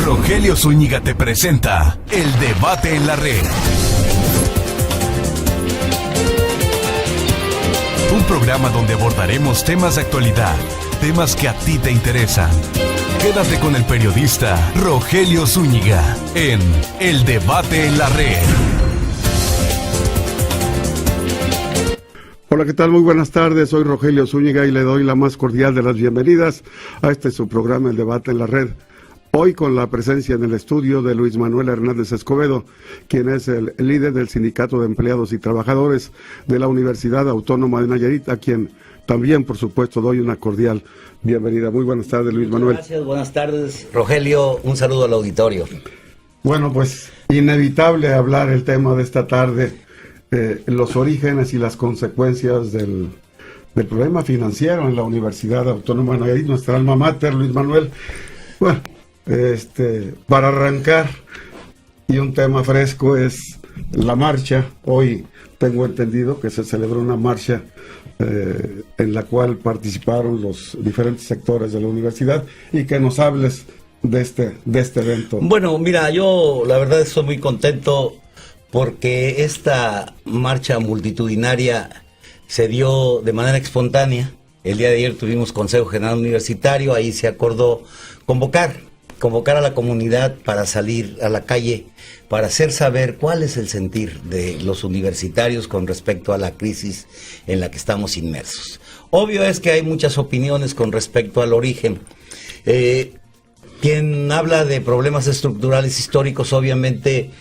Rogelio Zúñiga te presenta El Debate en la Red. Un programa donde abordaremos temas de actualidad, temas que a ti te interesan. Quédate con el periodista Rogelio Zúñiga en El Debate en la Red. Hola, ¿qué tal? Muy buenas tardes, soy Rogelio Zúñiga y le doy la más cordial de las bienvenidas a su programa El Debate en la Red. Hoy con la presencia en el estudio de Luis Manuel Hernández Escobedo, quien es el líder del Sindicato de Empleados y Trabajadores de la Universidad Autónoma de Nayarit, a quien también, por supuesto, doy una cordial bienvenida. Muy buenas tardes, Luis Manuel. Gracias, buenas tardes, Rogelio. Un saludo al auditorio. Bueno, pues inevitable hablar el tema de esta tarde, los orígenes y las consecuencias del problema financiero en la Universidad Autónoma de Nayarit, nuestra alma mater, Luis Manuel. Bueno, para arrancar, y un tema fresco es la marcha. Hoy tengo entendido que se celebró una marcha en la cual participaron los diferentes sectores de la universidad, y que nos hables de este evento. Bueno, mira, yo la verdad estoy muy contento porque esta marcha multitudinaria se dio de manera espontánea. El día de ayer tuvimos Consejo General Universitario, ahí se acordó convocar a la comunidad para salir a la calle, para hacer saber cuál es el sentir de los universitarios con respecto a la crisis en la que estamos inmersos. Obvio es que hay muchas opiniones con respecto al origen. Quien habla de problemas estructurales históricos, obviamente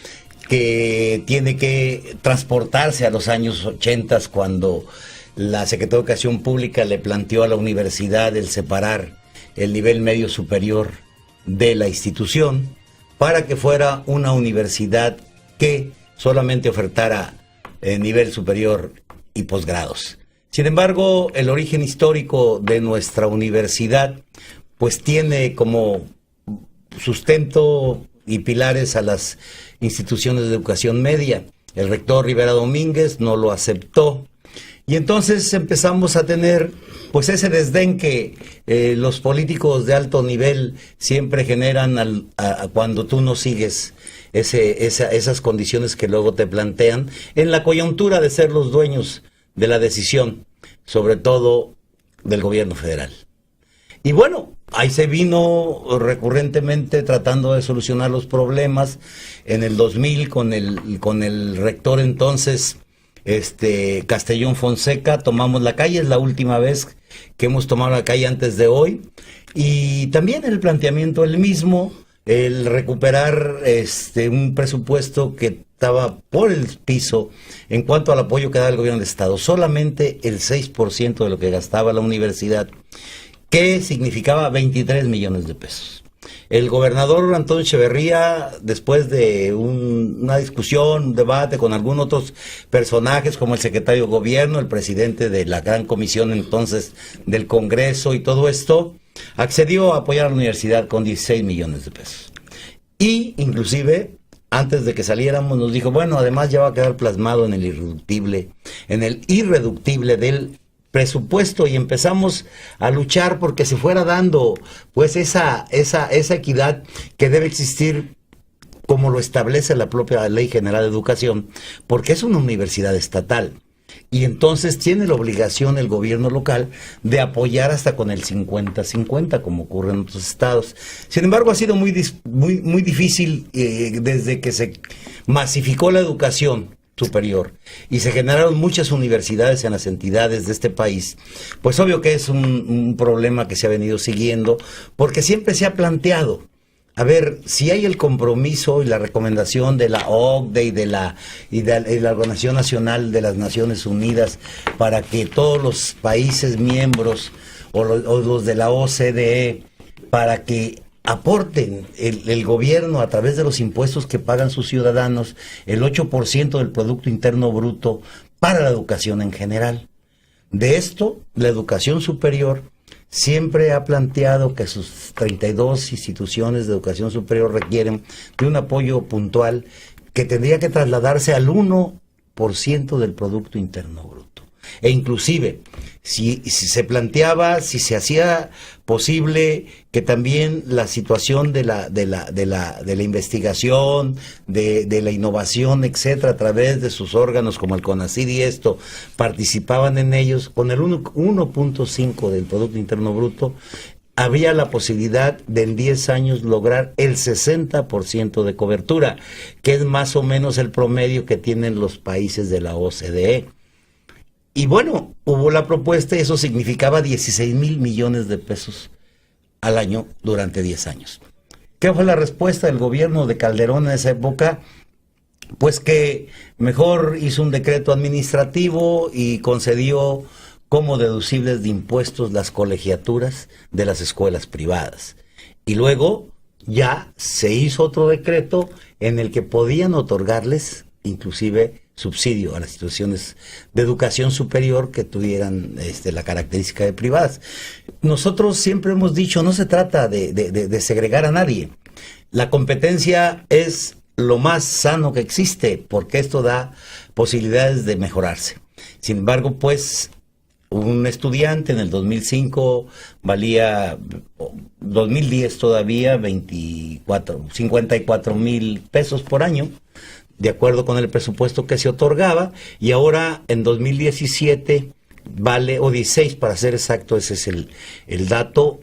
que tiene que transportarse a los años 80, cuando la Secretaría de Educación Pública le planteó a la universidad el separar el nivel medio superior de la institución para que fuera una universidad que solamente ofertara nivel superior y posgrados. Sin embargo, el origen histórico de nuestra universidad pues tiene como sustento y pilares a las instituciones de educación media. El rector Rivera Domínguez no lo aceptó, y entonces empezamos a tener pues ese desdén que los políticos de alto nivel siempre generan cuando tú no sigues esas condiciones que luego te plantean en la coyuntura de ser los dueños de la decisión, sobre todo del gobierno federal. Y bueno, ahí se vino recurrentemente tratando de solucionar los problemas. En el 2000 con el rector entonces, Castellón Fonseca, tomamos la calle. Es la última vez que hemos tomado la calle antes de hoy. Y también el planteamiento el mismo, el recuperar un presupuesto que estaba por el piso en cuanto al apoyo que daba el gobierno del Estado. Solamente el 6% de lo que gastaba la universidad, que significaba 23 millones de pesos. El gobernador Antonio Echeverría, después de una discusión, un debate con algunos otros personajes como el secretario de gobierno, el presidente de la gran comisión entonces del Congreso y todo esto, accedió a apoyar a la universidad con 16 millones de pesos. Y inclusive, antes de que saliéramos, nos dijo, bueno, además ya va a quedar plasmado en el irreductible del presupuesto, y empezamos a luchar porque se fuera dando pues esa equidad que debe existir como lo establece la propia Ley General de Educación, porque es una universidad estatal y entonces tiene la obligación el gobierno local de apoyar hasta con el 50-50 como ocurre en otros estados. Sin embargo, ha sido muy difícil desde que se masificó la educación superior y se generaron muchas universidades en las entidades de este país. Pues obvio que es un problema que se ha venido siguiendo, porque siempre se ha planteado, a ver, si hay el compromiso y la recomendación de la OCDE y de la Organización Nacional de las Naciones Unidas para que todos los países miembros o los de la OCDE, para que aporten el gobierno a través de los impuestos que pagan sus ciudadanos, el 8% del Producto Interno Bruto para la educación en general. De esto, la educación superior siempre ha planteado que sus 32 instituciones de educación superior requieren de un apoyo puntual que tendría que trasladarse al 1% del Producto Interno Bruto. E inclusive, si se planteaba, si se hacía posible que también la situación de la investigación, de la innovación, etcétera, a través de sus órganos como el CONACYT y esto, participaban en ellos, con el 1.5 del Producto Interno Bruto, había la posibilidad de en 10 años lograr el 60% de cobertura, que es más o menos el promedio que tienen los países de la OCDE. Y bueno, hubo la propuesta y eso significaba 16,000 millones de pesos al año durante 10 años. ¿Qué fue la respuesta del gobierno de Calderón en esa época? Pues que mejor hizo un decreto administrativo y concedió como deducibles de impuestos las colegiaturas de las escuelas privadas. Y luego ya se hizo otro decreto en el que podían otorgarles inclusive subsidio a las instituciones de educación superior que tuvieran la característica de privadas. Nosotros siempre hemos dicho, no se trata de segregar a nadie. La competencia es lo más sano que existe, porque esto da posibilidades de mejorarse. Sin embargo, pues, un estudiante en el 2005 valía, 2010 todavía, 54,000 pesos por año, de acuerdo con el presupuesto que se otorgaba, y ahora en 2017 vale, o 16 para ser exacto, ese es el dato,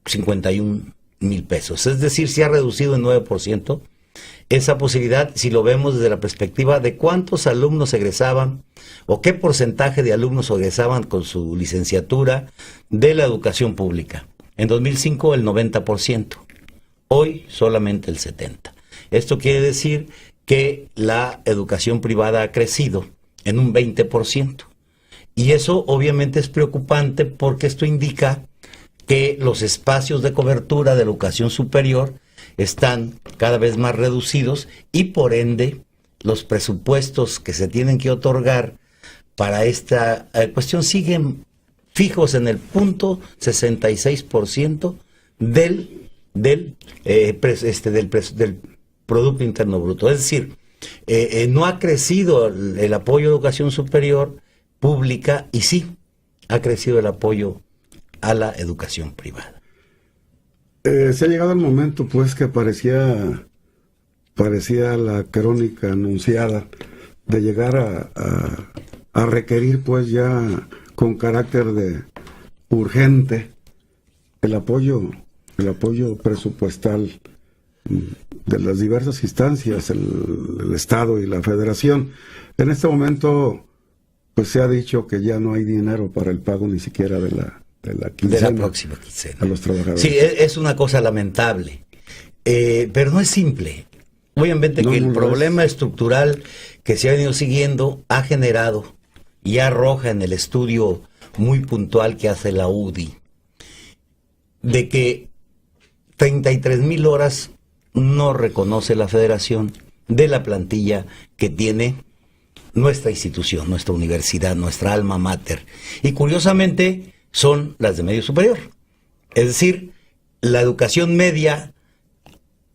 51,000 pesos. Es decir, se ha reducido en 9% esa posibilidad, si lo vemos desde la perspectiva de cuántos alumnos egresaban o qué porcentaje de alumnos egresaban con su licenciatura de la educación pública. En 2005 el 90%, hoy solamente el 70%. Esto quiere decir que la educación privada ha crecido en un 20%. Y eso obviamente es preocupante porque esto indica que los espacios de cobertura de la educación superior están cada vez más reducidos y por ende los presupuestos que se tienen que otorgar para esta cuestión siguen fijos en el punto 66% del Producto Interno Bruto. Es decir, no ha crecido el apoyo a educación superior pública y sí ha crecido el apoyo a la educación privada. Se ha llegado el momento, pues, que parecía la crónica anunciada de llegar a requerir, pues, ya con carácter de urgente el apoyo presupuestal de las diversas instancias, el Estado y la Federación. En este momento, pues, se ha dicho que ya no hay dinero para el pago ni siquiera de la quincena, de la próxima quincena a los trabajadores. Sí, es una cosa lamentable, pero no es simple. Obviamente que el problema estructural que se ha venido siguiendo ha generado y arroja en el estudio muy puntual que hace la UDI de que 33,000 horas no reconoce la Federación de la plantilla que tiene nuestra institución, nuestra universidad, nuestra alma mater. Y curiosamente son las de medio superior. Es decir, la educación media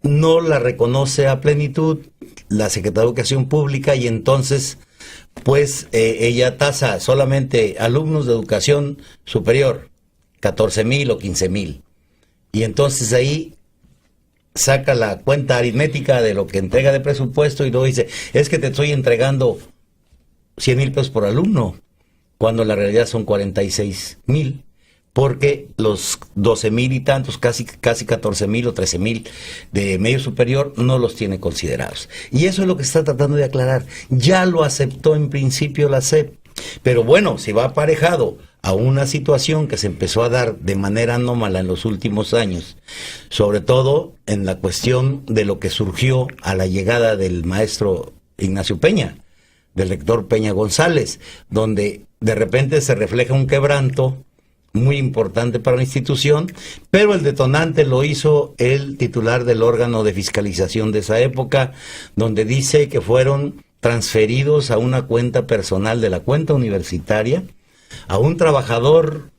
no la reconoce a plenitud la Secretaría de Educación Pública y entonces, pues, ella tasa solamente alumnos de educación superior, 14,000 o 15,000. Y entonces ahí saca la cuenta aritmética de lo que entrega de presupuesto y luego dice, es que te estoy entregando 100,000 pesos por alumno, cuando en la realidad son 46,000, porque los 12,000 y tantos, casi 14,000 o 13,000 de medio superior no los tiene considerados. Y eso es lo que está tratando de aclarar. Ya lo aceptó en principio la SEP, pero bueno, si va aparejado a una situación que se empezó a dar de manera anómala en los últimos años, sobre todo en la cuestión de lo que surgió a la llegada del maestro Ignacio Peña, del rector Peña González, donde de repente se refleja un quebranto muy importante para la institución, pero el detonante lo hizo el titular del órgano de fiscalización de esa época, donde dice que fueron transferidos a una cuenta personal de la cuenta universitaria a un trabajador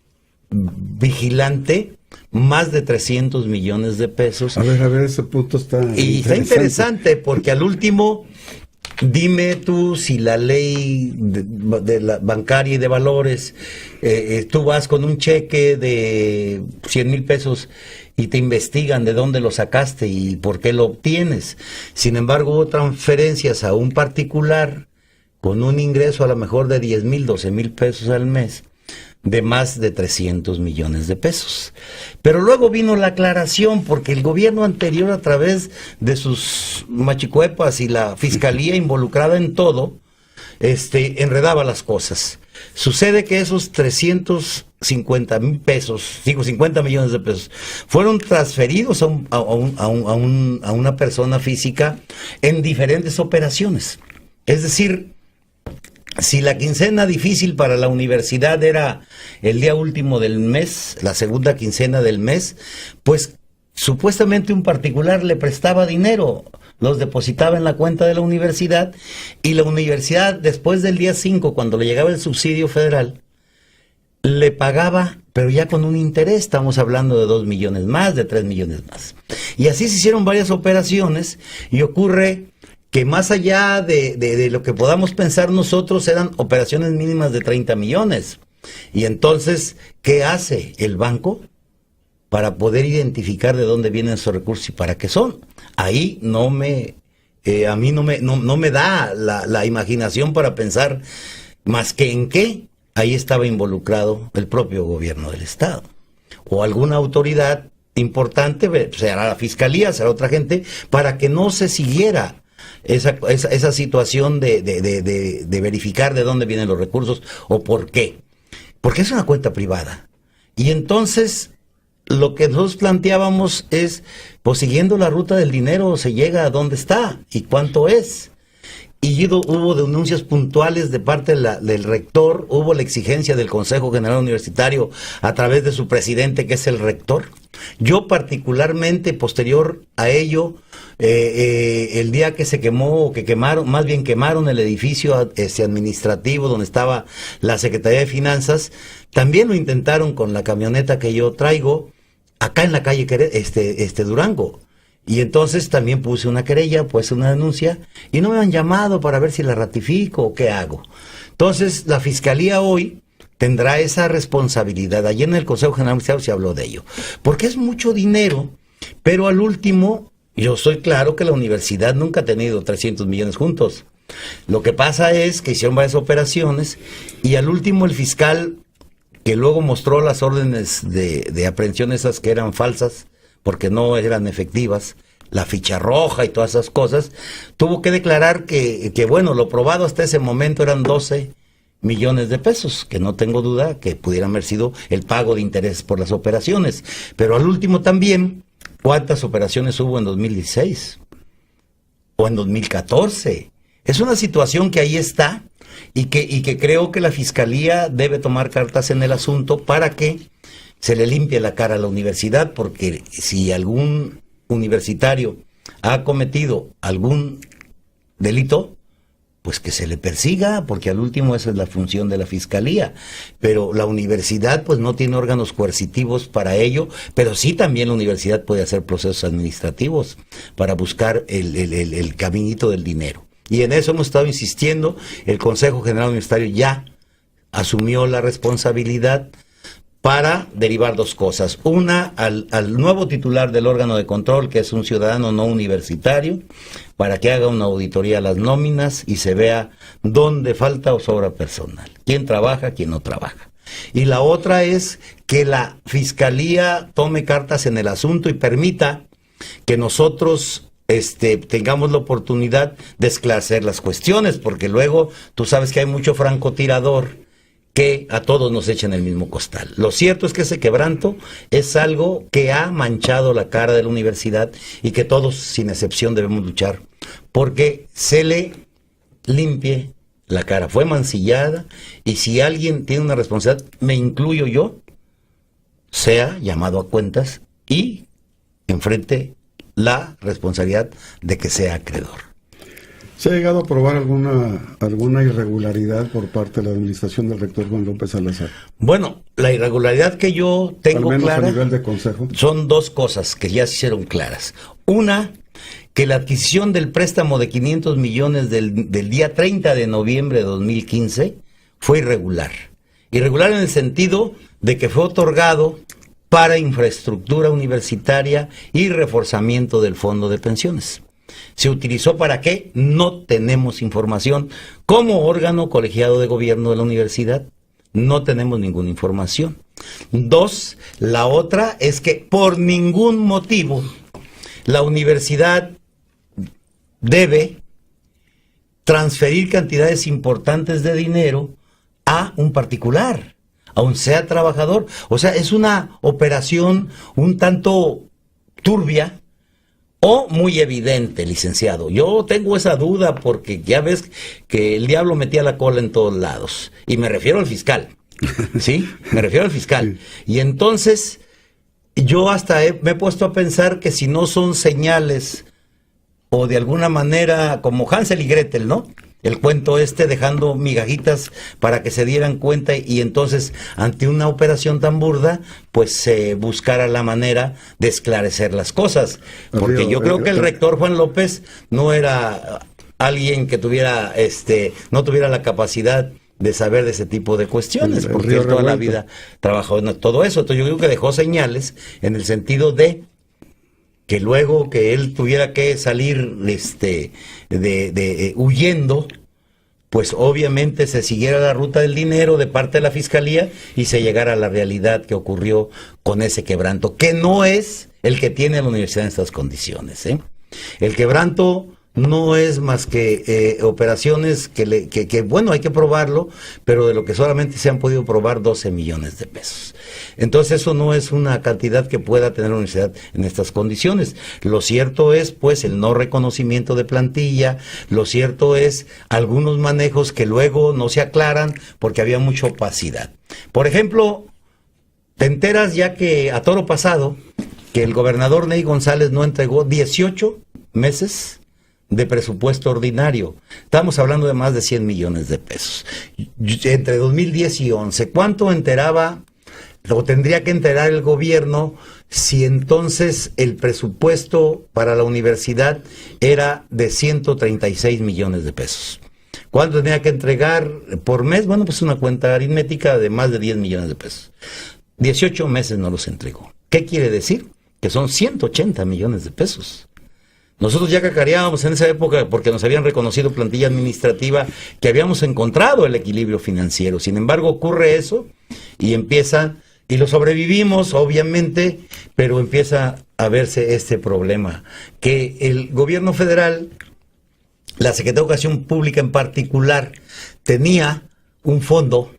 vigilante más de 300 millones de pesos. A ver, ese punto está y está interesante porque al último Dime tú si la ley de la bancaria y de valores, tú vas con un cheque de 100,000 pesos y te investigan de dónde lo sacaste y por qué lo obtienes. Sin embargo, hubo transferencias a un particular con un ingreso a lo mejor de 10,000, 12,000 pesos al mes, de más de 300 millones de pesos. Pero luego vino la aclaración, porque el gobierno anterior, a través de sus machicuepas y la fiscalía involucrada en todo, enredaba las cosas. Sucede que esos 350,000 pesos, 50 millones de pesos, fueron transferidos a una persona física en diferentes operaciones. Es decir, si la quincena difícil para la universidad era el día último del mes, la segunda quincena del mes, pues supuestamente un particular le prestaba dinero, los depositaba en la cuenta de la universidad, y la universidad, después del día 5, cuando le llegaba el subsidio federal, le pagaba, pero ya con un interés. Estamos hablando de 2 millones más, de 3 millones más. Y así se hicieron varias operaciones, y ocurre que más allá de lo que podamos pensar nosotros, eran operaciones mínimas de 30 millones. Y entonces, ¿qué hace el banco para poder identificar de dónde vienen esos recursos y para qué son? Ahí a mí no me da la imaginación para pensar más que en qué ahí estaba involucrado el propio gobierno del Estado o alguna autoridad importante, será la fiscalía, será otra gente, para que no se siguiera esa situación de verificar de dónde vienen los recursos o por qué. Porque es una cuenta privada. Y entonces lo que nosotros planteábamos es, pues siguiendo la ruta del dinero se llega a dónde está y cuánto es. Y hubo denuncias puntuales de parte del rector, hubo la exigencia del Consejo General Universitario a través de su presidente, que es el rector. Yo particularmente, posterior a ello, el día que se quemó, quemaron el edificio administrativo donde estaba la Secretaría de Finanzas, también lo intentaron con la camioneta que yo traigo, acá en la calle Durango. Y entonces también puse una querella, puse una denuncia, y no me han llamado para ver si la ratifico o qué hago. Entonces, la Fiscalía hoy tendrá esa responsabilidad. Ayer en el Consejo General Universitario se habló de ello. Porque es mucho dinero, pero al último, yo estoy claro que la universidad nunca ha tenido 300 millones juntos. Lo que pasa es que hicieron varias operaciones, y al último el fiscal, que luego mostró las órdenes de aprehensión esas que eran falsas, porque no eran efectivas, la ficha roja y todas esas cosas, tuvo que declarar que bueno, lo probado hasta ese momento eran 12 millones de pesos, que no tengo duda que pudieran haber sido el pago de intereses por las operaciones. Pero al último también, ¿cuántas operaciones hubo en 2016? ¿O en 2014? Es una situación que ahí está y que creo que la Fiscalía debe tomar cartas en el asunto para que se le limpie la cara a la universidad, porque si algún universitario ha cometido algún delito, pues que se le persiga, porque al último esa es la función de la Fiscalía. Pero la universidad pues no tiene órganos coercitivos para ello, pero sí también la universidad puede hacer procesos administrativos para buscar el caminito del dinero. Y en eso hemos estado insistiendo. El Consejo General Universitario ya asumió la responsabilidad para derivar dos cosas. Una, al nuevo titular del órgano de control, que es un ciudadano no universitario, para que haga una auditoría a las nóminas y se vea dónde falta o sobra personal, quién trabaja, quién no trabaja. Y la otra es que la Fiscalía tome cartas en el asunto y permita que nosotros tengamos la oportunidad de esclarecer las cuestiones, porque luego tú sabes que hay mucho francotirador que a todos nos echan el mismo costal. Lo cierto es que ese quebranto es algo que ha manchado la cara de la universidad y que todos, sin excepción, debemos luchar porque se le limpie la cara. Fue mancillada, y si alguien tiene una responsabilidad, me incluyo yo, sea llamado a cuentas y enfrente la responsabilidad de que sea acreedor. ¿Se ha llegado a probar alguna irregularidad por parte de la administración del rector Juan López Salazar? Bueno, la irregularidad que yo tengo al menos clara, a nivel de consejo, son dos cosas que ya se hicieron claras. Una, que la adquisición del préstamo de 500 millones del día 30 de noviembre de 2015 fue irregular. Irregular en el sentido de que fue otorgado para infraestructura universitaria y reforzamiento del fondo de pensiones. ¿Se utilizó para qué? No tenemos información. Como órgano colegiado de gobierno de la universidad, no tenemos ninguna información. 2, la otra es que por ningún motivo la universidad debe transferir cantidades importantes de dinero a un particular, aun sea trabajador. O sea, es una operación un tanto turbia o muy evidente, licenciado. Yo tengo esa duda porque ya ves que el diablo metía la cola en todos lados. Y me refiero al fiscal. ¿Sí? Me refiero al fiscal. Y entonces, yo hasta me he puesto a pensar que si no son señales o de alguna manera como Hansel y Gretel, ¿no? El cuento dejando migajitas para que se dieran cuenta y entonces ante una operación tan burda pues se buscara la manera de esclarecer las cosas, porque yo creo que el rector Juan López no era alguien que tuviera no tuviera la capacidad de saber de ese tipo de cuestiones, porque él toda la vida trabajó en todo eso. Entonces yo creo que dejó señales en el sentido de que luego que él tuviera que salir huyendo, pues obviamente se siguiera la ruta del dinero de parte de la Fiscalía y se llegara a la realidad que ocurrió con ese quebranto, que no es el que tiene la universidad en estas condiciones, ¿eh? El quebranto no es más que operaciones que bueno, hay que probarlo, pero de lo que solamente se han podido probar 12 millones de pesos. Entonces eso no es una cantidad que pueda tener la universidad en estas condiciones. Lo cierto es, pues, el no reconocimiento de plantilla, lo cierto es algunos manejos que luego no se aclaran porque había mucha opacidad. Por ejemplo, te enteras ya que a toro pasado, que el gobernador Ney González no entregó 18 meses de presupuesto ordinario. Estamos hablando de más de 100 millones de pesos. Entre 2010 y 11, ¿cuánto enteraba o tendría que enterar el gobierno si entonces el presupuesto para la universidad era de 136 millones de pesos? ¿Cuánto tenía que entregar por mes? Bueno, pues una cuenta aritmética de más de 10 millones de pesos. 18 meses no los entregó. ¿Qué quiere decir? Que son 180 millones de pesos. Nosotros ya cacareábamos en esa época porque nos habían reconocido plantilla administrativa, que habíamos encontrado el equilibrio financiero. Sin embargo, ocurre eso y empieza, y lo sobrevivimos obviamente, pero empieza a verse este problema, que el gobierno federal, la Secretaría de Educación Pública en particular, tenía un fondo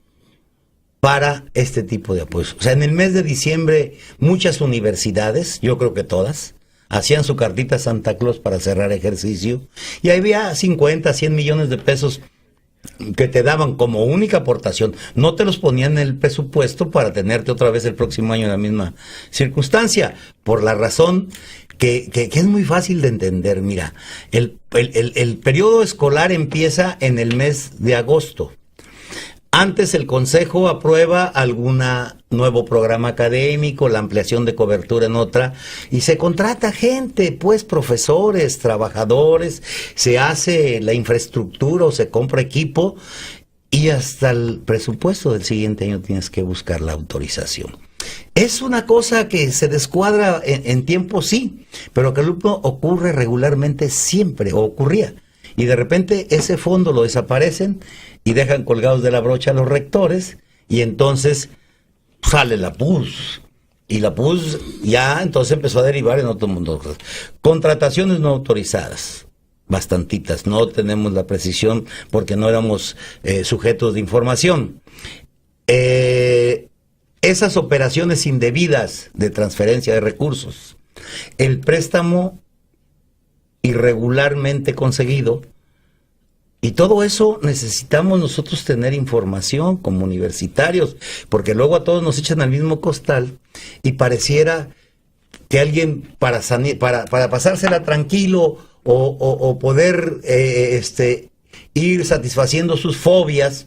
para este tipo de apoyos. O sea, en el mes de diciembre muchas universidades, yo creo que todas, hacían su cartita Santa Claus para cerrar ejercicio y había 50, 100 millones de pesos que te daban como única aportación. No te los ponían en el presupuesto para tenerte otra vez el próximo año en la misma circunstancia, por la razón que es muy fácil de entender. Mira, el periodo escolar empieza en el mes de agosto. Antes el Consejo aprueba algún nuevo programa académico, la ampliación de cobertura en otra, y se contrata gente, pues profesores, trabajadores, se hace la infraestructura o se compra equipo, y hasta el presupuesto del siguiente año tienes que buscar la autorización. Es una cosa que se descuadra en tiempo, sí, pero que ocurre regularmente siempre, o ocurría. Y de repente ese fondo lo desaparecen y dejan colgados de la brocha a los rectores y entonces sale la PUS. Y la PUS ya entonces empezó a derivar en otro mundo. Contrataciones no autorizadas, bastantitas. No tenemos la precisión porque no éramos sujetos de información. Esas operaciones indebidas de transferencia de recursos. El préstamo irregularmente conseguido, y todo eso necesitamos nosotros tener información como universitarios, porque luego a todos nos echan al mismo costal y pareciera que alguien para pasársela tranquilo o poder ir satisfaciendo sus fobias,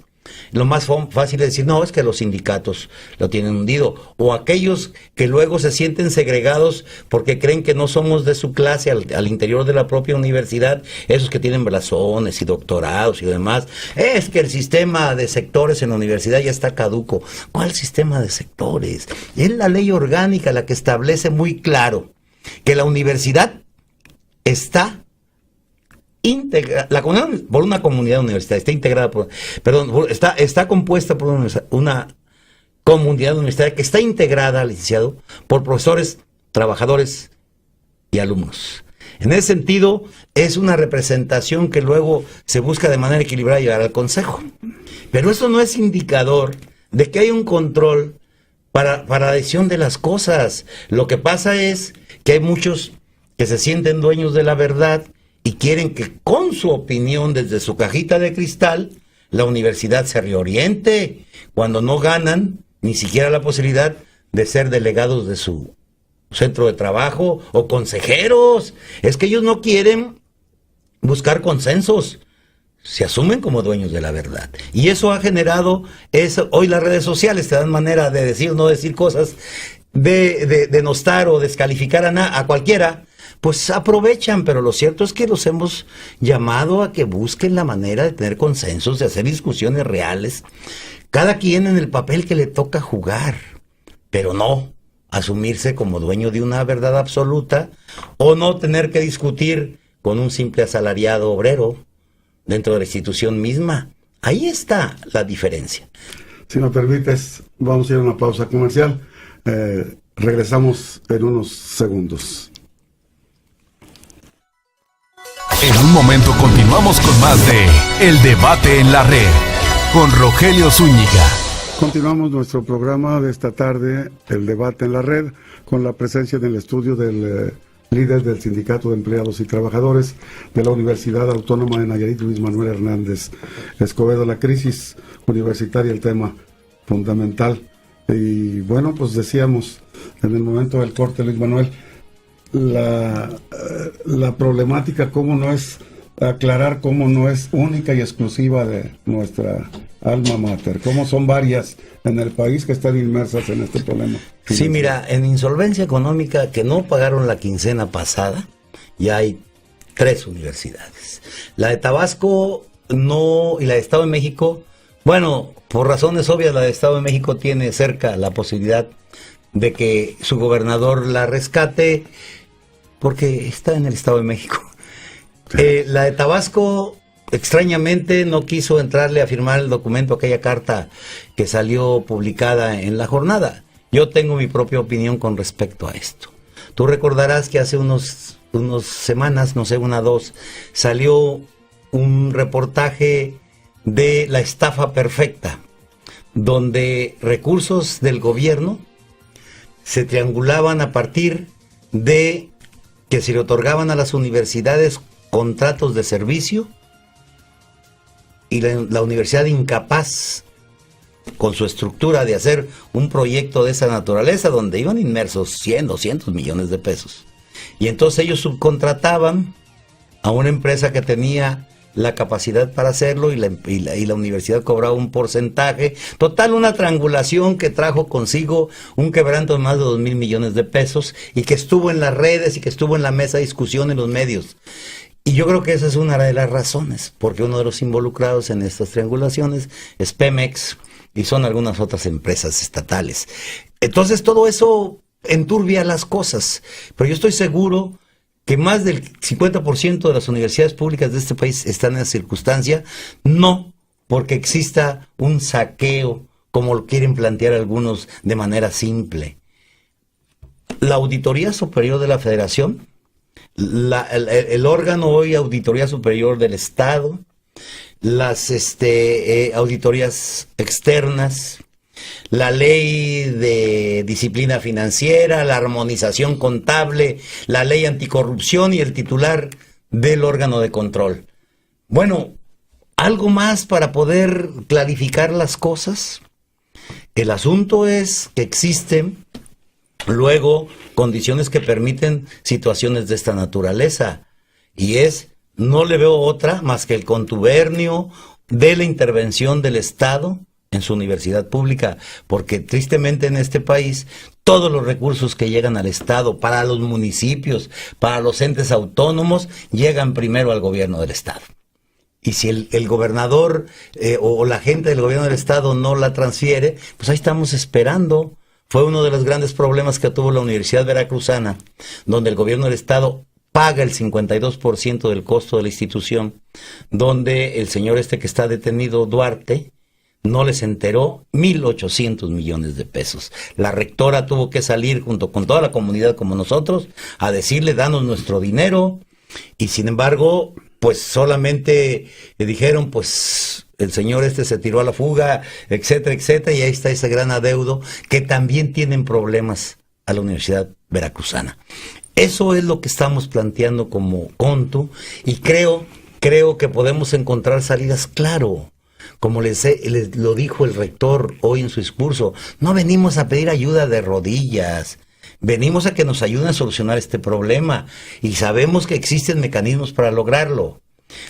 Lo más fácil es decir, no, es que los sindicatos lo tienen hundido. O aquellos que luego se sienten segregados porque creen que no somos de su clase al interior de la propia universidad, esos que tienen blasones y doctorados y demás. Es que el sistema de sectores en la universidad ya está caduco. ¿Cuál sistema de sectores? Es la ley orgánica la que establece muy claro que la universidad está por una comunidad universitaria, está integrada está compuesta por una comunidad universitaria que está integrada, licenciado, por profesores, trabajadores y alumnos. En ese sentido, es una representación que luego se busca de manera equilibrada llevar al Consejo. Pero eso no es indicador de que hay un control para la decisión de las cosas. Lo que pasa es que hay muchos que se sienten dueños de la verdad y quieren que con su opinión desde su cajita de cristal la universidad se reoriente cuando no ganan ni siquiera la posibilidad de ser delegados de su centro de trabajo o consejeros. Es que ellos no quieren buscar consensos, se asumen como dueños de la verdad. Y eso ha generado, hoy las redes sociales te dan manera de decir o no decir cosas, de denostar o descalificar a cualquiera. Pues aprovechan, pero lo cierto es que los hemos llamado a que busquen la manera de tener consensos, de hacer discusiones reales, cada quien en el papel que le toca jugar, pero no asumirse como dueño de una verdad absoluta o no tener que discutir con un simple asalariado obrero dentro de la institución misma. Ahí está la diferencia. Si me permites, vamos a ir a una pausa comercial. Regresamos en unos segundos. En un momento continuamos con más de El Debate en la Red, con Rogelio Zúñiga. Continuamos nuestro programa de esta tarde, El Debate en la Red, con la presencia en el estudio del líder del Sindicato de Empleados y Trabajadores de la Universidad Autónoma de Nayarit, Luis Manuel Hernández Escobedo. La crisis universitaria, el tema fundamental. Y bueno, pues decíamos en el momento del corte, Luis Manuel, la problemática, cómo no es aclarar, cómo no es única y exclusiva de nuestra alma mater, cómo son varias en el país que están inmersas en este problema. Sí, mira, en insolvencia económica que no pagaron la quincena pasada, ya hay 3 universidades. La de Tabasco no, y la de Estado de México, bueno, por razones obvias, la de Estado de México tiene cerca la posibilidad de que su gobernador la rescate, porque está en el Estado de México. La de Tabasco, extrañamente, no quiso entrarle a firmar el documento, aquella carta que salió publicada en La Jornada. Yo tengo mi propia opinión con respecto a esto. Tú recordarás que hace unos semanas, no sé, 1 o 2, salió un reportaje de la estafa perfecta, donde recursos del gobierno se triangulaban a partir de que se le otorgaban a las universidades contratos de servicio y la universidad incapaz con su estructura de hacer un proyecto de esa naturaleza donde iban inmersos 100, 200 millones de pesos. Y entonces ellos subcontrataban a una empresa que tenía la capacidad para hacerlo y la universidad cobraba un porcentaje. Total, una triangulación que trajo consigo un quebranto de más de 2,000 millones de pesos y que estuvo en las redes y que estuvo en la mesa de discusión en los medios. Y yo creo que esa es una de las razones, porque uno de los involucrados en estas triangulaciones es Pemex y son algunas otras empresas estatales. Entonces todo eso enturbia las cosas, pero yo estoy seguro que más del 50% de las universidades públicas de este país están en esa circunstancia, no porque exista un saqueo, como lo quieren plantear algunos de manera simple. La Auditoría Superior de la Federación, el órgano hoy Auditoría Superior del Estado, las auditorías externas, la ley de disciplina financiera, la armonización contable, la ley anticorrupción y el titular del órgano de control. Bueno, ¿algo más para poder clarificar las cosas? El asunto es que existen luego condiciones que permiten situaciones de esta naturaleza, y no le veo otra más que el contubernio de la intervención del Estado en su universidad pública, porque tristemente en este país todos los recursos que llegan al Estado, para los municipios, para los entes autónomos, llegan primero al gobierno del Estado. Y si el gobernador o la gente del gobierno del Estado no la transfiere, pues ahí estamos esperando. Fue uno de los grandes problemas que tuvo la Universidad Veracruzana, donde el gobierno del Estado paga el 52% del costo de la institución, donde el señor que está detenido, Duarte, no les enteró 1,800 millones de pesos. La rectora tuvo que salir junto con toda la comunidad como nosotros a decirle, danos nuestro dinero, y sin embargo, pues solamente le dijeron, pues el señor se tiró a la fuga, etcétera, etcétera, y ahí está ese gran adeudo que también tienen problemas a la Universidad Veracruzana. Eso es lo que estamos planteando como CONTU, y creo que podemos encontrar salidas, claro. Como les lo dijo el rector hoy en su discurso, no venimos a pedir ayuda de rodillas, venimos a que nos ayuden a solucionar este problema, y sabemos que existen mecanismos para lograrlo.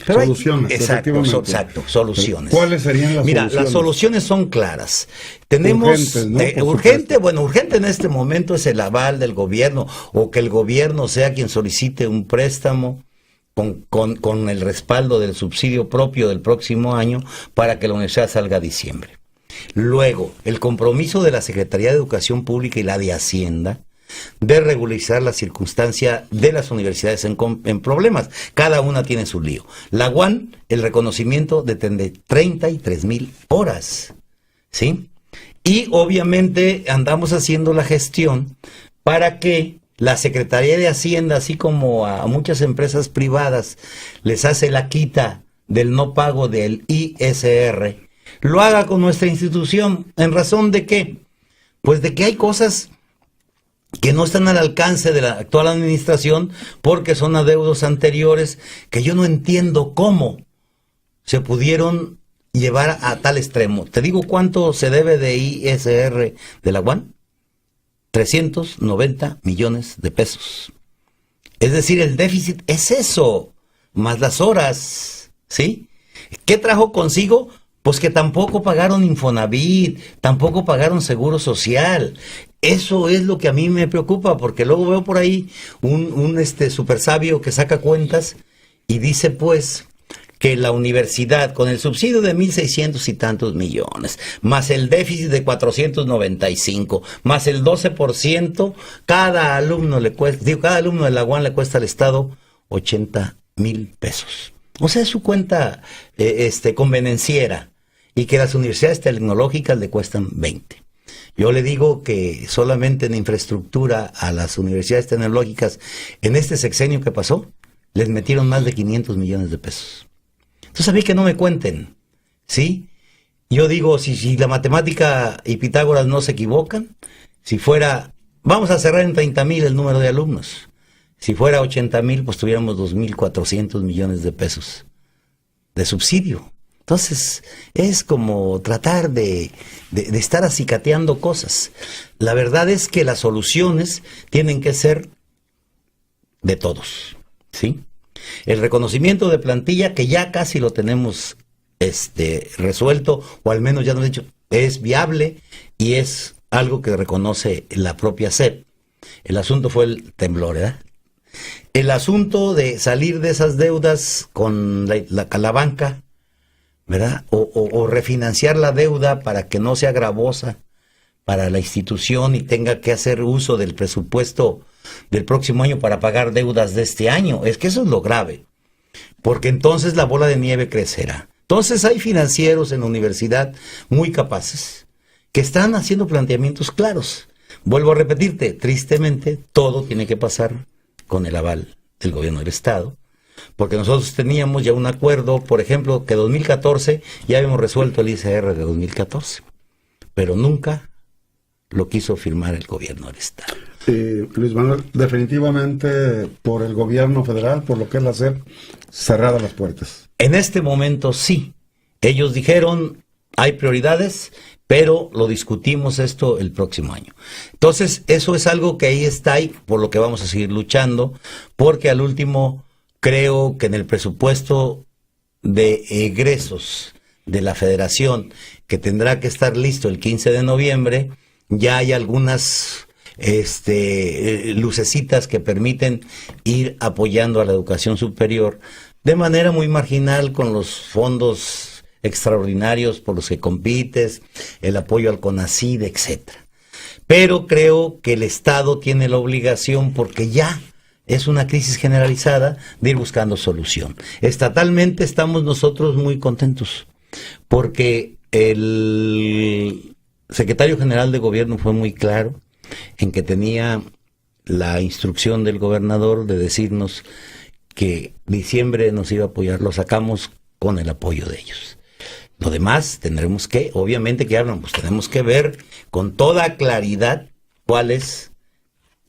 Pero soluciones, exacto, soluciones. ¿Cuáles serían las soluciones? Las soluciones son claras. Tenemos urgentes, ¿no? Urgente en este momento es el aval del gobierno, o que el gobierno sea quien solicite un préstamo con el respaldo del subsidio propio del próximo año para que la universidad salga a diciembre. Luego, el compromiso de la Secretaría de Educación Pública y la de Hacienda de regularizar la circunstancia de las universidades en problemas. Cada una tiene su lío. La UAN, el reconocimiento de 33,000 horas, ¿sí? Y obviamente andamos haciendo la gestión para que la Secretaría de Hacienda, así como a muchas empresas privadas, les hace la quita del no pago del ISR, lo haga con nuestra institución. ¿En razón de qué? Pues de que hay cosas que no están al alcance de la actual administración porque son adeudos anteriores que yo no entiendo cómo se pudieron llevar a tal extremo. ¿Te digo cuánto se debe de ISR de la UAN? 390 millones de pesos. Es decir, el déficit es eso, más las horas, ¿sí? ¿Qué trajo consigo? Pues que tampoco pagaron Infonavit, tampoco pagaron Seguro Social. Eso es lo que a mí me preocupa, porque luego veo por ahí un super sabio que saca cuentas y dice pues que la universidad, con el subsidio de 1,600 y tantos millones, más el déficit de 495, más el 12%, cada alumno de la UAN le cuesta al Estado 80,000 pesos. O sea, es su cuenta convenenciera, y que las universidades tecnológicas le cuestan 20. Yo le digo que solamente en infraestructura a las universidades tecnológicas, en este sexenio que pasó, les metieron más de 500 millones de pesos. Entonces, a mí que no me cuenten, ¿sí? Yo digo, si la matemática y Pitágoras no se equivocan, si fuera, vamos a cerrar en 30,000 el número de alumnos. Si fuera 80,000, pues tuviéramos 2,400 millones de pesos de subsidio. Entonces, es como tratar de estar acicateando cosas. La verdad es que las soluciones tienen que ser de todos, ¿sí? El reconocimiento de plantilla, que ya casi lo tenemos resuelto, o al menos ya nos han dicho, es viable y es algo que reconoce la propia SEP. El asunto fue el temblor, ¿verdad? El asunto de salir de esas deudas con la banca, ¿verdad? O refinanciar la deuda para que no sea gravosa para la institución y tenga que hacer uso del presupuesto del próximo año para pagar deudas de este año. Es que eso es lo grave, porque entonces la bola de nieve crecerá. Entonces hay financieros en la universidad muy capaces que están haciendo planteamientos claros. Vuelvo a repetirte, tristemente todo tiene que pasar con el aval del gobierno del Estado, porque nosotros teníamos ya un acuerdo, por ejemplo, que 2014 ya habíamos resuelto el ISR de 2014, pero nunca lo quiso firmar el gobierno del Estado. Luis Manuel, definitivamente por el gobierno federal, por lo que es la SEP, cerradas las puertas. En este momento sí. Ellos dijeron, hay prioridades, pero lo discutimos esto el próximo año. Entonces, eso es algo que ahí está, y por lo que vamos a seguir luchando, porque al último creo que en el presupuesto de egresos de la Federación, que tendrá que estar listo el 15 de noviembre, ya hay algunas lucecitas que permiten ir apoyando a la educación superior de manera muy marginal con los fondos extraordinarios por los que compites, el apoyo al CONACYT, etcétera. Pero creo que el Estado tiene la obligación, porque ya es una crisis generalizada, de ir buscando solución. Estatalmente estamos nosotros muy contentos, porque el secretario general de gobierno fue muy claro en que tenía la instrucción del gobernador de decirnos que diciembre nos iba a apoyar. Lo sacamos con el apoyo de ellos. Lo demás tendremos que, obviamente que hablamos, tenemos que ver con toda claridad cuál es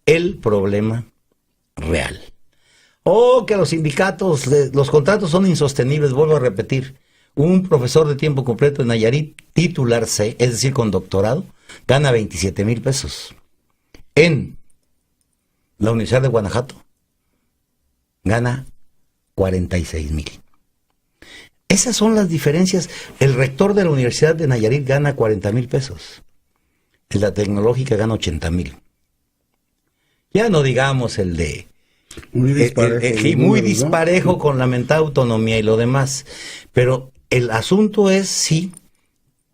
el problema real. Que los sindicatos, los contratos son insostenibles. Vuelvo a repetir, un profesor de tiempo completo en Nayarit, titular C, es decir, con doctorado, gana 27,000 pesos. En la Universidad de Guanajuato gana 46,000. Esas son las diferencias. El rector de la Universidad de Nayarit gana 40,000 pesos. En la tecnológica gana 80,000. Ya no digamos el de... Muy disparejo, muy disparejo, ¿no? Con la mentada autonomía y lo demás. Pero el asunto es, sí,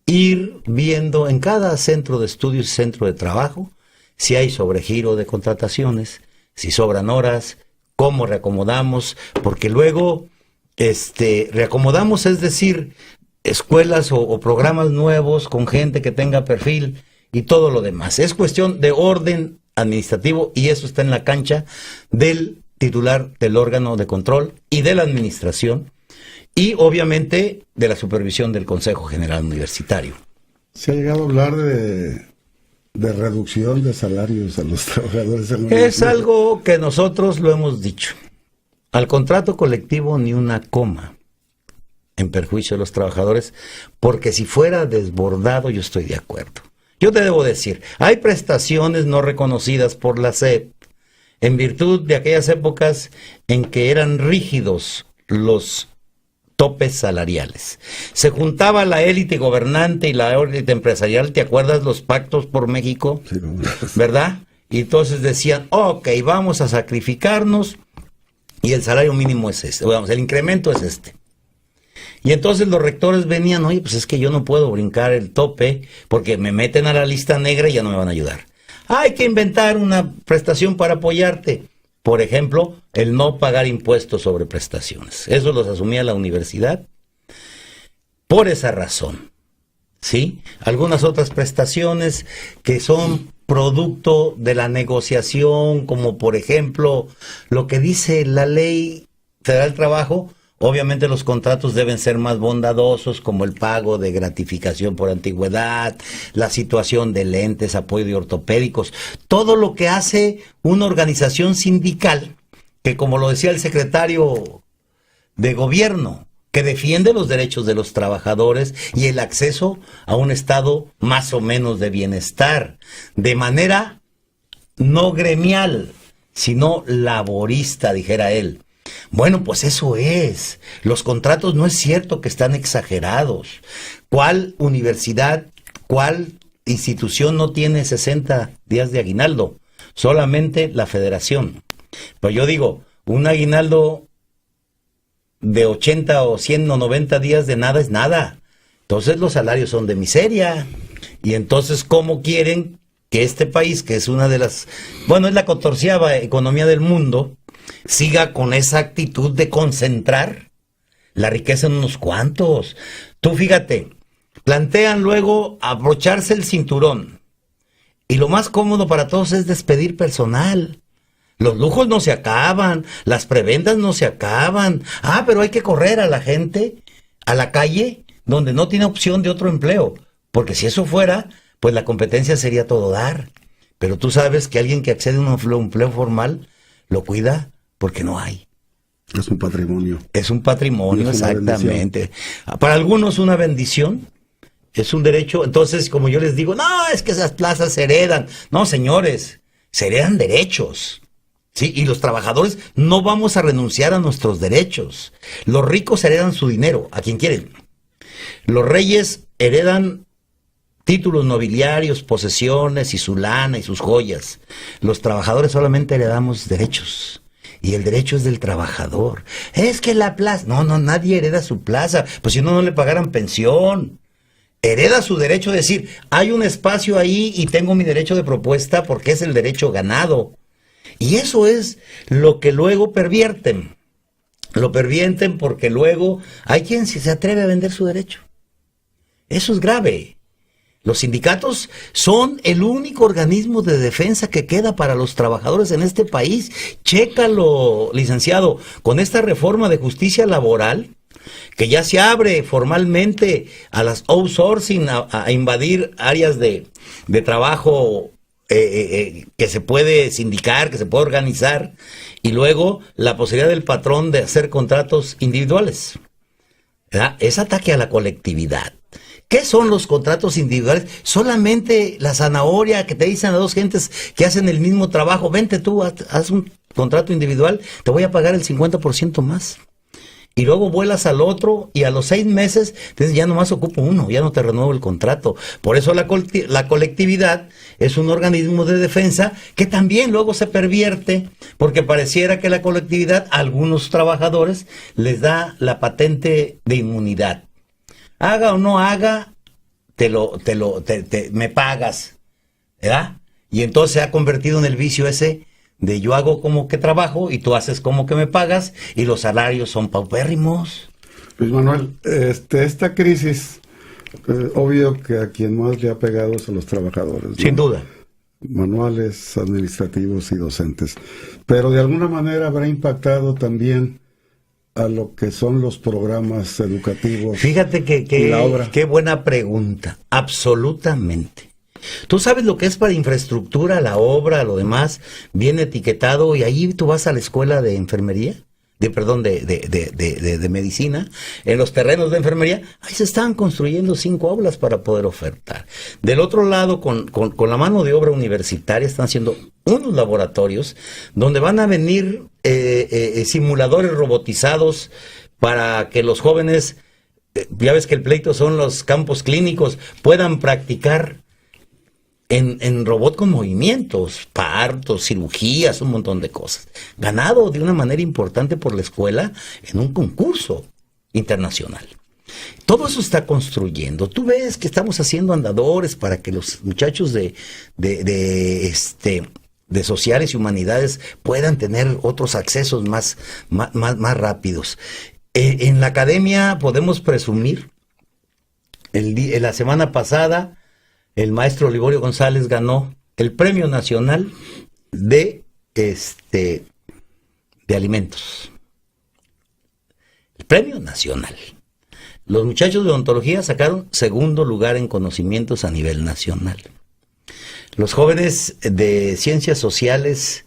ir viendo en cada centro de estudios y centro de trabajo si hay sobregiro de contrataciones, si sobran horas, cómo reacomodamos, porque luego reacomodamos, es decir, escuelas o programas nuevos con gente que tenga perfil y todo lo demás. Es cuestión de orden administrativo, y eso está en la cancha del titular del órgano de control y de la administración, y obviamente de la supervisión del Consejo General Universitario. Se ha llegado a hablar de reducción de salarios a los trabajadores. Es algo que nosotros lo hemos dicho. Al contrato colectivo ni una coma en perjuicio de los trabajadores, porque si fuera desbordado yo estoy de acuerdo. Yo te debo decir, hay prestaciones no reconocidas por la SEP en virtud de aquellas épocas en que eran rígidos los topes salariales. Se juntaba la élite gobernante y la élite empresarial, ¿te acuerdas los pactos por México? Sí, ¿verdad? Y entonces decían, ok, vamos a sacrificarnos y el salario mínimo es este, vamos, el incremento es este. Y entonces los rectores venían, oye, pues es que yo no puedo brincar el tope porque me meten a la lista negra y ya no me van a ayudar. Hay que inventar una prestación para apoyarte. Por ejemplo, el no pagar impuestos sobre prestaciones. Eso los asumía la universidad por esa razón. ¿Sí? Algunas otras prestaciones que son producto de la negociación, como por ejemplo lo que dice la Ley Federal del Trabajo. Obviamente los contratos deben ser más bondadosos, como el pago de gratificación por antigüedad, la situación de lentes, apoyo de ortopédicos, todo lo que hace una organización sindical, que como lo decía el secretario de gobierno, que defiende los derechos de los trabajadores y el acceso a un estado más o menos de bienestar, de manera no gremial, sino laborista, dijera él. Bueno, pues eso es. Los contratos no es cierto que están exagerados. ¿Cuál universidad, cuál institución no tiene 60 días de aguinaldo? Solamente la Federación. Pues yo digo, un aguinaldo de 80 o 100 o 90 días de nada es nada. Entonces los salarios son de miseria. Y entonces, ¿cómo quieren que este país, que es una de las, bueno, es la 14ª economía del mundo, siga con esa actitud de concentrar la riqueza en unos cuantos? Tú fíjate, plantean luego abrocharse el cinturón y lo más cómodo para todos es despedir personal. Los lujos no se acaban, las prebendas no se acaban. Pero hay que correr a la gente a la calle donde no tiene opción de otro empleo, porque si eso fuera, pues la competencia sería todo dar. Pero tú sabes que alguien que accede a un empleo formal lo cuida porque no hay. Es un patrimonio. Es un patrimonio, exactamente. Para algunos una bendición, es un derecho. Entonces, como yo les digo, no, es que esas plazas se heredan. No, señores, se heredan derechos. Sí, y los trabajadores no vamos a renunciar a nuestros derechos. Los ricos heredan su dinero, a quien quieren. Los reyes heredan títulos nobiliarios, posesiones y su lana y sus joyas. Los trabajadores solamente heredamos derechos. Y el derecho es del trabajador. Es que la plaza... No, nadie hereda su plaza. Pues si no le pagaran pensión. Hereda su derecho de decir, hay un espacio ahí y tengo mi derecho de propuesta porque es el derecho ganado. Y eso es lo que luego pervierten. Lo pervierten porque luego hay quien se atreve a vender su derecho. Eso es grave. Los sindicatos son el único organismo de defensa que queda para los trabajadores en este país. Chécalo, licenciado, con esta reforma de justicia laboral, que ya se abre formalmente a las outsourcing, a invadir áreas de trabajo que se puede sindicar, que se puede organizar, y luego la posibilidad del patrón de hacer contratos individuales. ¿Verdad? Es ataque a la colectividad. ¿Qué son los contratos individuales? Solamente la zanahoria que te dicen a dos gentes que hacen el mismo trabajo. Vente tú, haz un contrato individual, te voy a pagar el 50% más. Y luego vuelas al otro y a los 6 meses, entonces ya nomás ocupo uno, ya no te renuevo el contrato. Por eso la colectividad es un organismo de defensa que también luego se pervierte, porque pareciera que la colectividad a algunos trabajadores les da la patente de inmunidad. Haga o no haga, me pagas, ¿verdad? Y entonces se ha convertido en el vicio ese de yo hago como que trabajo y tú haces como que me pagas y los salarios son paupérrimos. Luis Manuel, esta crisis, obvio que a quien más le ha pegado es a los trabajadores, ¿no? Sin duda. Manuales, administrativos y docentes. Pero de alguna manera habrá impactado también a lo que son los programas educativos. Fíjate qué buena pregunta. Absolutamente. Tú sabes lo que es para infraestructura, la obra, lo demás, bien etiquetado, y ahí tú vas a la escuela de enfermería, de medicina, en los terrenos de enfermería, ahí se están construyendo 5 aulas para poder ofertar. Del otro lado, con la mano de obra universitaria, están haciendo unos laboratorios donde van a venir simuladores robotizados para que los jóvenes, ya ves que el pleito son los campos clínicos, puedan practicar en robot con movimientos, partos, cirugías, un montón de cosas. Ganado de una manera importante por la escuela en un concurso internacional. Todo eso está construyendo. Tú ves que estamos haciendo andadores para que los muchachos de sociales y humanidades puedan tener otros accesos más rápidos. En la academia podemos presumir, la semana pasada, el maestro Liborio González ganó el Premio Nacional de alimentos. El Premio Nacional. Los muchachos de odontología sacaron 2º lugar en conocimientos a nivel nacional. Los jóvenes de ciencias sociales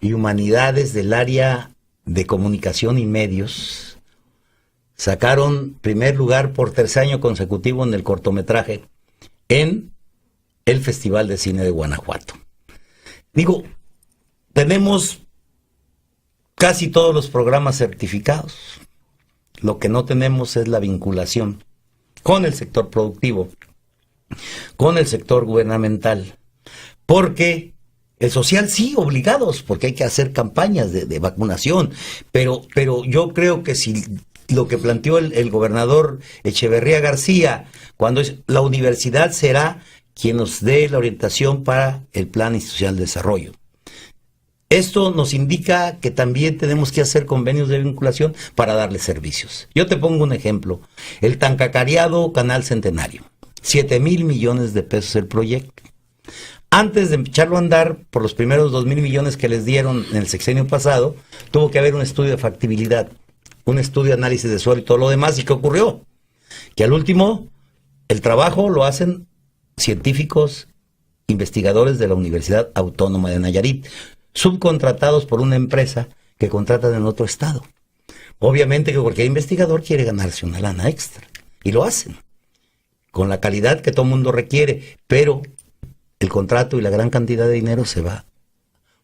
y humanidades del área de comunicación y medios sacaron 1er lugar por 3 años consecutivo en el cortometraje en el Festival de Cine de Guanajuato. Digo, tenemos casi todos los programas certificados. Lo que no tenemos es la vinculación con el sector productivo, con el sector gubernamental. Porque el social sí, obligados, porque hay que hacer campañas de vacunación. Pero yo creo que si lo que planteó el gobernador Echeverría García, cuando la universidad será quien nos dé la orientación para el Plan Institucional de Desarrollo. Esto nos indica que también tenemos que hacer convenios de vinculación para darle servicios. Yo te pongo un ejemplo. El tan cacareado Canal Centenario. 7,000 millones de pesos el proyecto. Antes de echarlo a andar, por los primeros 2,000 millones que les dieron en el sexenio pasado, tuvo que haber un estudio de factibilidad, un estudio de análisis de suelo y todo lo demás. ¿Y qué ocurrió? Que al último, el trabajo lo hacen científicos, investigadores de la Universidad Autónoma de Nayarit, subcontratados por una empresa que contratan en otro estado. Obviamente que porque el investigador quiere ganarse una lana extra, y lo hacen, con la calidad que todo mundo requiere, pero el contrato y la gran cantidad de dinero se va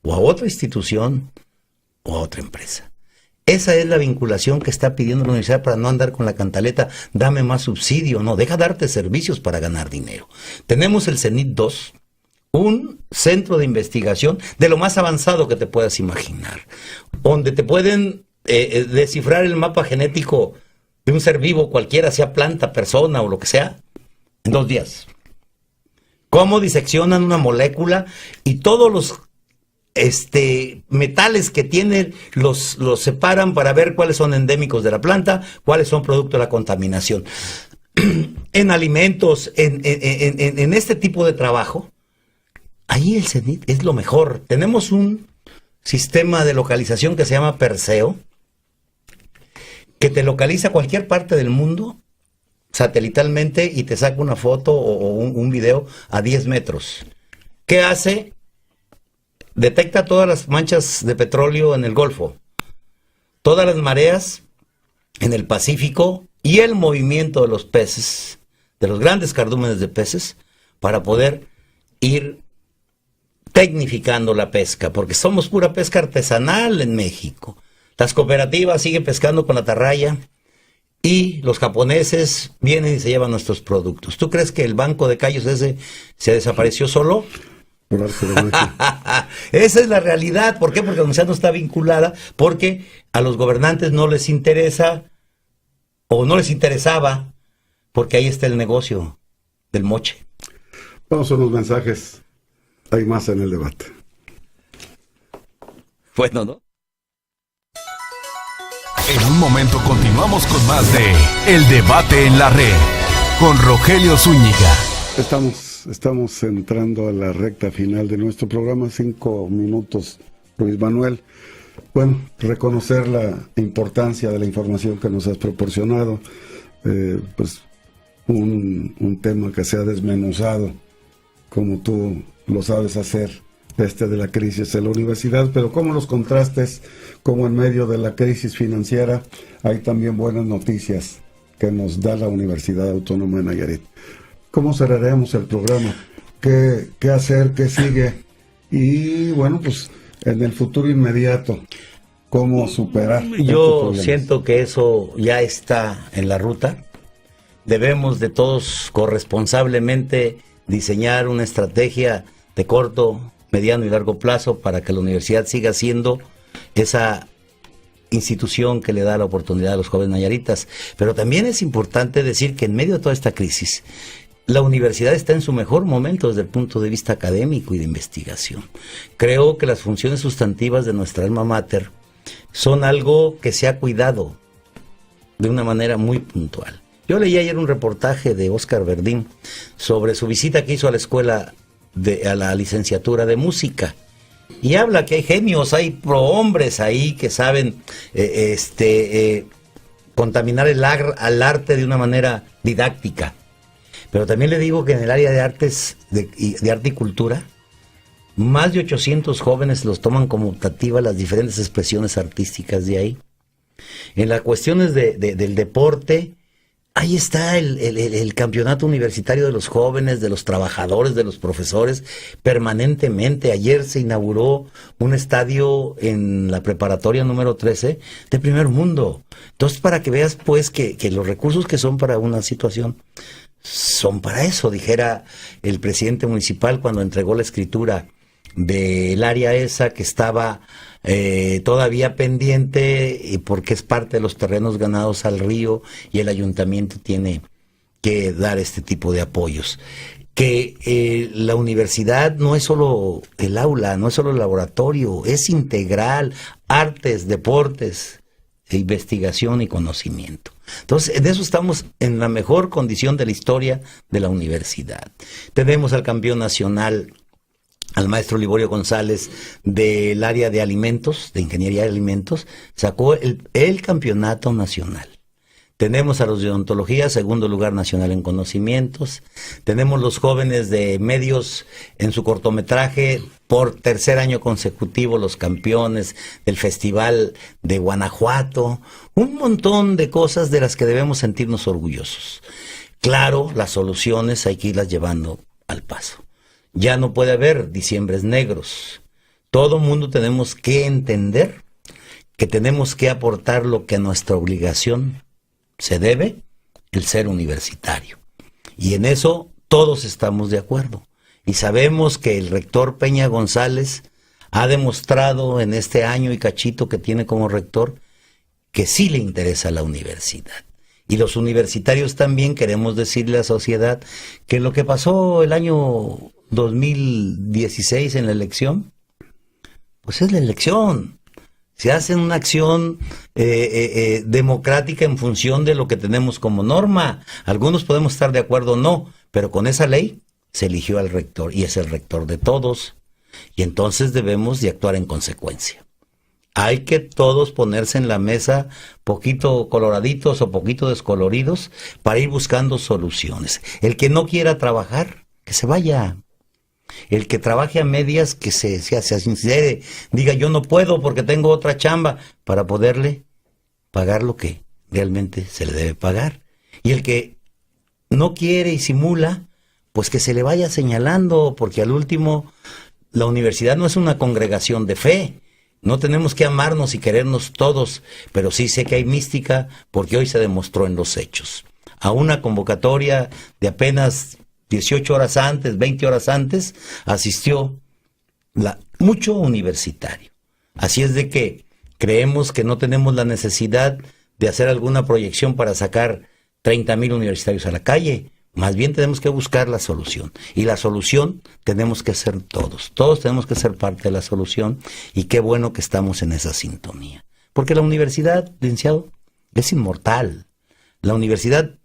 o a otra institución o a otra empresa. Esa es la vinculación que está pidiendo la universidad para no andar con la cantaleta, dame más subsidio, no, deja darte servicios para ganar dinero. Tenemos el CENIT 2, un centro de investigación de lo más avanzado que te puedas imaginar, donde te pueden descifrar el mapa genético de un ser vivo cualquiera, sea planta, persona o lo que sea, en 2 días. Cómo diseccionan una molécula y todos los metales que tienen los separan para ver cuáles son endémicos de la planta, cuáles son producto de la contaminación. En alimentos, en este tipo de trabajo, ahí el CENIT es lo mejor. Tenemos un sistema de localización que se llama Perseo, que te localiza cualquier parte del mundo satelitalmente y te saca una foto o un video a 10 metros. ¿Qué hace? Detecta todas las manchas de petróleo en el Golfo, todas las mareas en el Pacífico y el movimiento de los peces, de los grandes cardúmenes de peces, para poder ir tecnificando la pesca, porque somos pura pesca artesanal en México. Las cooperativas siguen pescando con la atarraya y los japoneses vienen y se llevan nuestros productos. ¿Tú crees que el banco de Cayos ese se desapareció solo? Esa es la realidad. ¿Por qué? Porque la universidad no está vinculada, porque a los gobernantes no les interesa o no les interesaba, porque ahí está el negocio del moche. Vamos a los mensajes. Hay más en el debate. Bueno, ¿no? En un momento continuamos con más de El Debate en la Red con Rogelio Zúñiga. Estamos entrando a la recta final de nuestro programa, 5 minutos, Luis Manuel. Bueno, reconocer la importancia de la información que nos has proporcionado, pues un tema que se ha desmenuzado, como tú lo sabes hacer, de la crisis en la universidad, pero como los contrastes, como en medio de la crisis financiera, hay también buenas noticias que nos da la Universidad Autónoma de Nayarit. ¿Cómo cerraremos el programa? ¿Qué hacer? ¿Qué sigue? Y bueno, pues en el futuro inmediato, ¿cómo superar? Yo siento que eso ya está en la ruta. Debemos de todos corresponsablemente diseñar una estrategia de corto, mediano y largo plazo para que la universidad siga siendo esa institución que le da la oportunidad a los jóvenes nayaritas. Pero también es importante decir que en medio de toda esta crisis, la universidad está en su mejor momento desde el punto de vista académico y de investigación. Creo que las funciones sustantivas de nuestra alma mater son algo que se ha cuidado de una manera muy puntual. Yo leí ayer un reportaje de Óscar Verdín sobre su visita que hizo a la escuela a la licenciatura de música, y habla que hay genios, hay prohombres ahí que saben contaminar al arte de una manera didáctica. Pero también le digo que en el área de artes, de arte y cultura, más de 800 jóvenes los toman como optativa las diferentes expresiones artísticas de ahí. En las cuestiones del deporte, ahí está el campeonato universitario de los jóvenes, de los trabajadores, de los profesores, permanentemente. Ayer se inauguró un estadio en la preparatoria número 13 de primer mundo. Entonces, para que veas, pues, que los recursos que son para una situación son para eso, dijera el presidente municipal cuando entregó la escritura del área esa que estaba todavía pendiente, porque es parte de los terrenos ganados al río y el ayuntamiento tiene que dar este tipo de apoyos. Que la universidad no es solo el aula, no es solo el laboratorio, es integral, artes, deportes, investigación y conocimiento. Entonces, de eso estamos en la mejor condición de la historia de la universidad. Tenemos al campeón nacional, al maestro Liborio González, del área de alimentos, de ingeniería de alimentos, sacó el campeonato nacional. Tenemos a los de odontología, segundo lugar nacional en conocimientos. Tenemos los jóvenes de medios en su cortometraje, por tercer año consecutivo, los campeones del Festival de Guanajuato. Un montón de cosas de las que debemos sentirnos orgullosos. Claro, las soluciones hay que irlas llevando al paso. Ya no puede haber diciembres negros. Todo mundo tenemos que entender que tenemos que aportar lo que a nuestra obligación se debe, el ser universitario. Y en eso todos estamos de acuerdo. Y sabemos que el rector Peña González ha demostrado en este año y cachito que tiene como rector que sí le interesa la universidad. Y los universitarios también queremos decirle a la sociedad que lo que pasó el año 2016 en la elección, pues es la elección. Se hace una acción democrática en función de lo que tenemos como norma. Algunos podemos estar de acuerdo o no, pero con esa ley se eligió al rector y es el rector de todos. Y entonces debemos de actuar en consecuencia. Hay que todos ponerse en la mesa poquito coloraditos o poquito descoloridos para ir buscando soluciones. El que no quiera trabajar, que se vaya. El que trabaje a medias, que se sincere, diga yo no puedo porque tengo otra chamba, para poderle pagar lo que realmente se le debe pagar. Y el que no quiere y simula, pues que se le vaya señalando, porque al último la universidad no es una congregación de fe. No tenemos que amarnos y querernos todos, pero sí sé que hay mística porque hoy se demostró en los hechos. A una convocatoria de apenas 18 horas antes, 20 horas antes, asistió mucho universitario. Así es de que creemos que no tenemos la necesidad de hacer alguna proyección para sacar 30,000 universitarios a la calle. Más bien tenemos que buscar la solución. Y la solución tenemos que ser todos. Todos tenemos que ser parte de la solución. Y qué bueno que estamos en esa sintonía. Porque la universidad, licenciado, es inmortal. La universidad,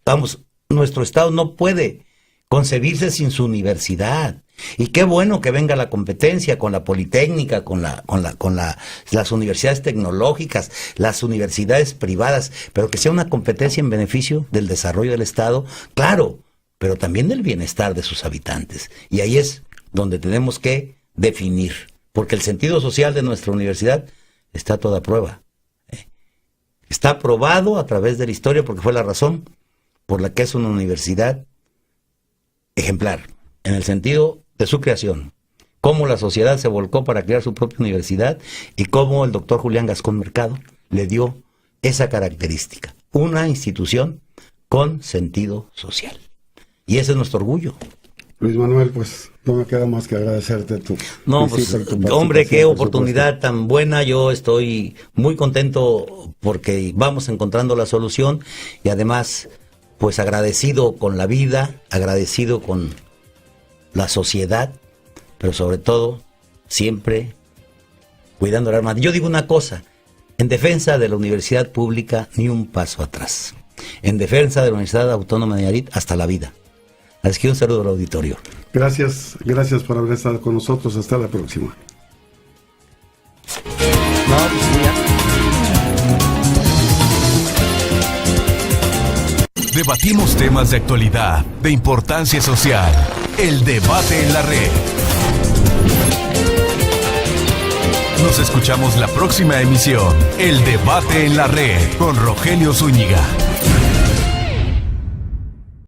nuestro Estado no puede concebirse sin su universidad. Y qué bueno que venga la competencia con la Politécnica, con las universidades tecnológicas, las universidades privadas, pero que sea una competencia en beneficio del desarrollo del Estado, claro, pero también del bienestar de sus habitantes. Y ahí es donde tenemos que definir, porque el sentido social de nuestra universidad está a toda prueba. Está probado a través de la historia porque fue la razón por la que es una universidad ejemplar, en el sentido de su creación, cómo la sociedad se volcó para crear su propia universidad y cómo el doctor Julián Gascón Mercado le dio esa característica, una institución con sentido social. Y ese es nuestro orgullo. Luis Manuel, pues no me queda más que agradecerte tu visita y tu participación, hombre, qué oportunidad tan buena. Yo estoy muy contento porque vamos encontrando la solución y además pues agradecido con la vida, agradecido con la sociedad, pero sobre todo siempre cuidando la arma. Yo digo una cosa, en defensa de la universidad pública ni un paso atrás, en defensa de la Universidad Autónoma de Nayarit hasta la vida. Así que un saludo al auditorio. Gracias por haber estado con nosotros. Hasta la próxima. Debatimos temas de actualidad, de importancia social. El debate en la red. Nos escuchamos la próxima emisión. El debate en la red con Rogelio Zúñiga.